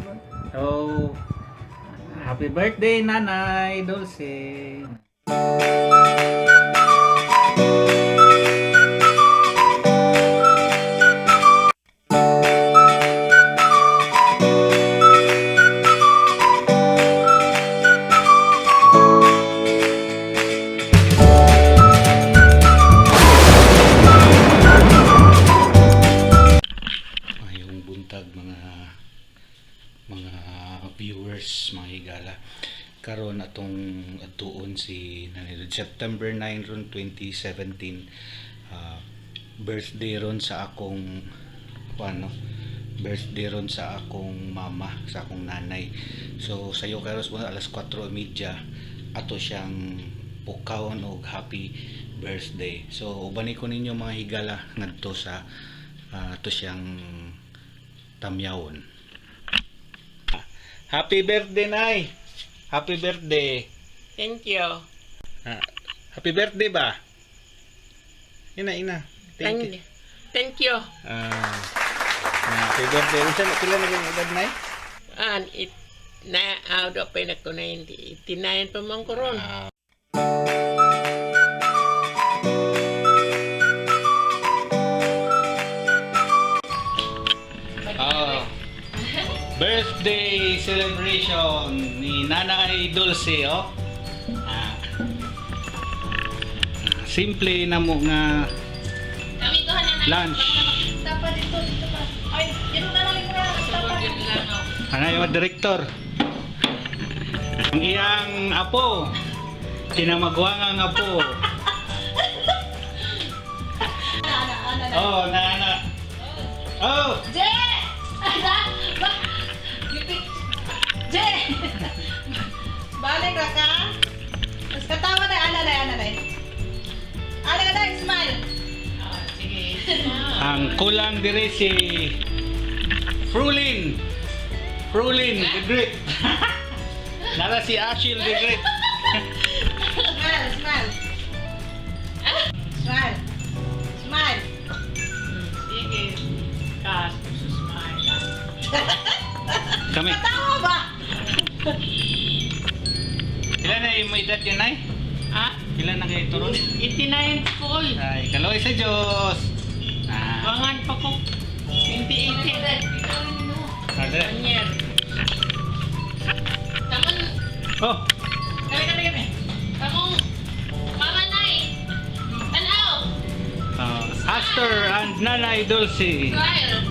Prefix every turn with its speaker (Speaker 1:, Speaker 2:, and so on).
Speaker 1: maabot.
Speaker 2: So, happy birthday, Nanay Dulce. Mayong buntag mga viewers, mga higala. Karon atong atuon si September 9 ron 2017, birthday ron sa akong birthday ron sa akong mama, sa akong nanay. So sayo karos mo alas 4:30 ato siyang pukawon og happy birthday. So ubani ko ninyo mga higala ngadto sa ato siyang tamyawon. Happy birthday, Nay! Happy birthday!
Speaker 3: Thank you.
Speaker 2: Happy birthday ba? Ina. Thank you.
Speaker 3: Thank you.
Speaker 2: Happy birthday. Pila na yung edad, Nay?
Speaker 3: Out of pa na ko na hindi. Tinayan pa man ko ron.
Speaker 2: Birthday celebration ni Nanay Dulce, oh. Simple na mo nga lunch.
Speaker 1: Dapat dito pa. Ay, dito na lang ko dapat.
Speaker 2: Ano yung director? Ang iyang apo. Kinamagwang ang apo. Oh, nana. Oh!
Speaker 1: Je! Je! Balik ra ka. Mas katawa na anay. Anay, smile.
Speaker 3: Sige.
Speaker 2: Ang kulang dire si Frulin the Great. Nara si Ashil the Great.
Speaker 1: Smile.
Speaker 3: Sige. Kas, smile.
Speaker 2: Kami.
Speaker 1: Katawa ba?
Speaker 2: Ilan na yung edad yun, Nay? Ilan na kayo turon?
Speaker 3: 89 full.
Speaker 2: Ay, kaloy sa Diyos.
Speaker 3: Bangan pa ko. 2018.
Speaker 2: Ada.
Speaker 3: Anyer. Tamon.
Speaker 2: Oh,
Speaker 3: Kami. Tamong Mama Nay. Tanaw.
Speaker 2: Astor and Nanay Dulce.
Speaker 3: Smile.